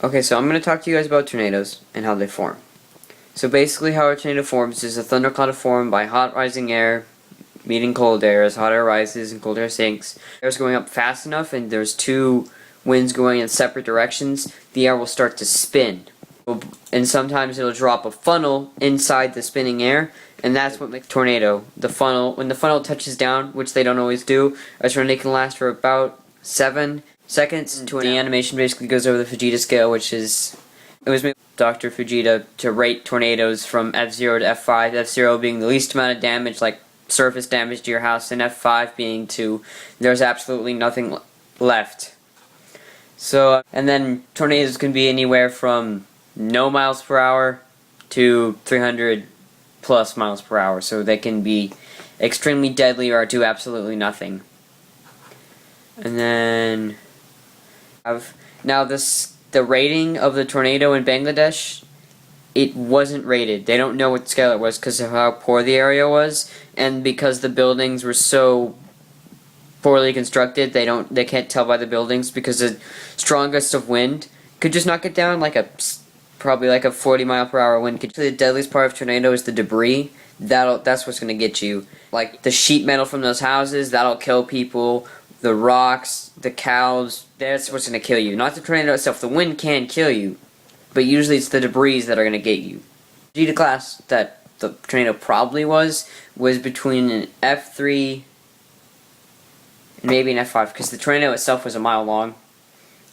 Okay, so I'm going to talk to you guys about tornadoes and how they form. So basically how a tornado forms is a thundercloud is formed by hot rising air meeting cold air. As hot air rises and cold air sinks, air is going up fast enough and there's two winds going in separate directions, the air will start to spin. And sometimes it'll drop a funnel inside the spinning air, and that's what makes a tornado. When the funnel touches down, which they don't always do, a tornado can last for about 7 seconds to an hour. The animation basically goes over the Fujita scale, it was made by Dr. Fujita to rate tornadoes from F0 to F5, F0 being the least amount of damage, like surface damage to your house, and F5 being there's absolutely nothing left. So, and then tornadoes can be anywhere from no miles per hour to 300 plus miles per hour, so they can be extremely deadly or do absolutely nothing. And then the rating of the tornado in Bangladesh, it wasn't rated. They don't know what scale it was because of how poor the area was, and because the buildings were so poorly constructed, they can't tell by the buildings because the strongest of wind could just knock it down probably like a 40 mile per hour wind. The deadliest part of tornado is the debris. That's what's gonna get you. Like the sheet metal from those houses, that'll kill people. The rocks, the cows, that's what's gonna kill you. Not the tornado itself. The wind can kill you, but usually it's the debris that are gonna get you. The class that the tornado probably was between an F3 and maybe an F5, because the tornado itself was a mile long,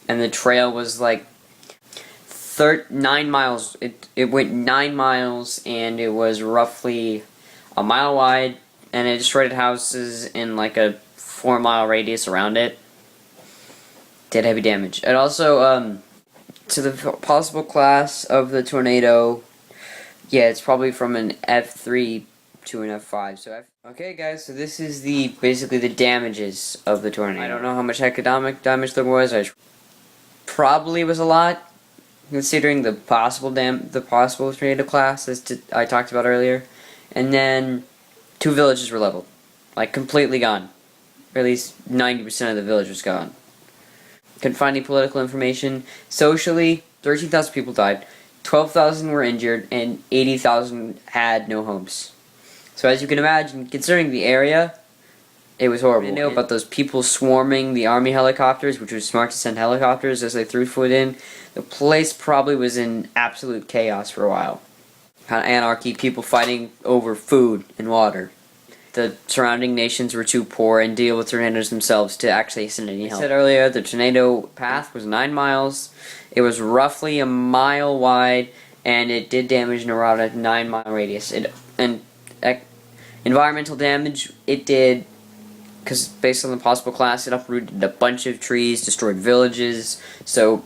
and the trail was like 9 miles. It went 9 miles, and it was roughly a mile wide, and it destroyed houses in like a 4-mile radius around it. Did heavy damage. And also, to the possible class of the tornado, yeah, it's probably from an F3 to an F5. Okay, guys, so this is basically the damages of the tornado. I don't know how much economic damage there was. Probably was a lot, considering the possible tornado class I talked about earlier. And then 2 villages were leveled, like completely gone. Or at least 90% of the village was gone. Couldn't find any political information. Socially, 13,000 people died, 12,000 were injured, and 80,000 had no homes. So as you can imagine, considering the area, it was horrible. I didn't know about those people swarming the army helicopters, which was smart to send helicopters as they threw food in. The place probably was in absolute chaos for a while. Kind of anarchy, people fighting over food and water. The surrounding nations were too poor and deal with tornadoes themselves to actually send any help. I said earlier, the tornado path was 9 miles. It was roughly a mile wide, and it did damage in around a 9-mile radius. Environmental damage, it did, because based on the possible class, it uprooted a bunch of trees, destroyed villages, so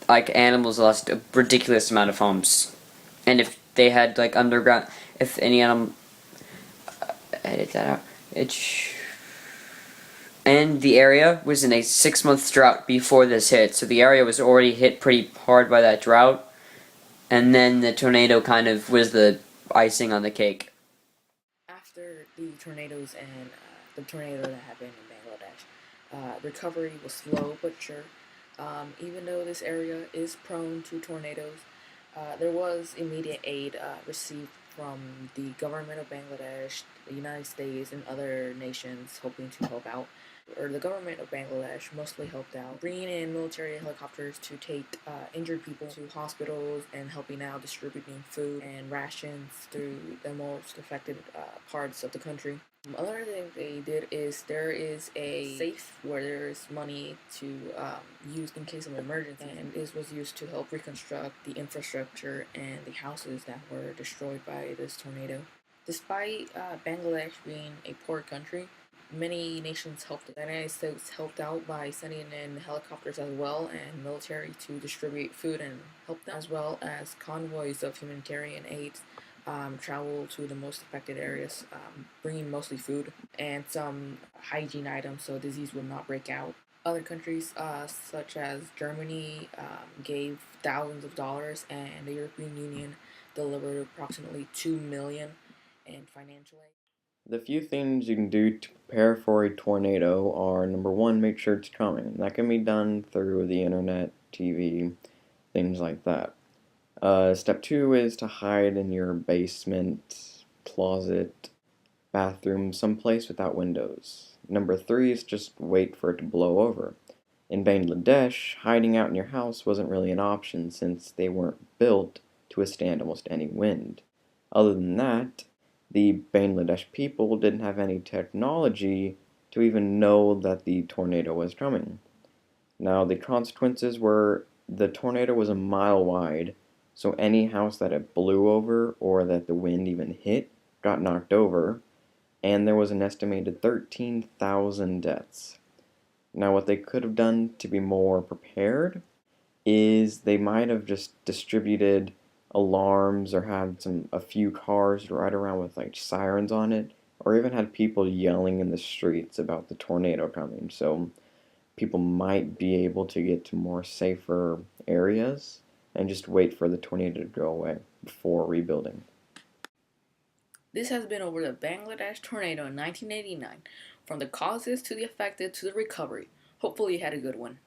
like animals lost a ridiculous amount of homes. And if they had like underground, if any animal, edit that out. And the area was in a 6-month drought before this hit, so the area was already hit pretty hard by that drought. And then the tornado kind of was the icing on the cake. After the tornadoes and the tornado that happened in Bangladesh, recovery was slow but sure. Even though this area is prone to tornadoes, there was immediate aid received from the government of Bangladesh, the United States, and other nations hoping to help out. The government of Bangladesh mostly helped out, bringing in military helicopters to take injured people to hospitals and helping out distributing food and rations through the most affected parts of the country. Another thing they did is there is a safe where there is money to use in case of emergency, and this was used to help reconstruct the infrastructure and the houses that were destroyed by this tornado. Despite Bangladesh being a poor country, many nations helped. The United States helped out by sending in helicopters as well and military to distribute food and help them, as well as convoys of humanitarian aid travel to the most affected areas, bringing mostly food and some hygiene items so disease would not break out. Other countries, such as Germany, gave thousands of dollars, and the European Union delivered approximately $2 million in financial aid. The few things you can do to prepare for a tornado are, number one, make sure it's coming. That can be done through the internet, TV, things like that. Step 2 is to hide in your basement, closet, bathroom, someplace without windows. Number 3 is just wait for it to blow over. In Bangladesh, hiding out in your house wasn't really an option since they weren't built to withstand almost any wind. Other than that, the Bangladesh people didn't have any technology to even know that the tornado was coming. Now, the consequences were the tornado was a mile wide, so any house that it blew over or that the wind even hit got knocked over, and there was an estimated 13,000 deaths. Now, what they could have done to be more prepared is they might have just distributed alarms or had a few cars to ride around with like sirens on it, or even had people yelling in the streets about the tornado coming. So people might be able to get to more safer areas and just wait for the tornado to go away before rebuilding. This has been over the Bangladesh tornado in 1989, from the causes to the affected to the recovery. Hopefully you had a good one.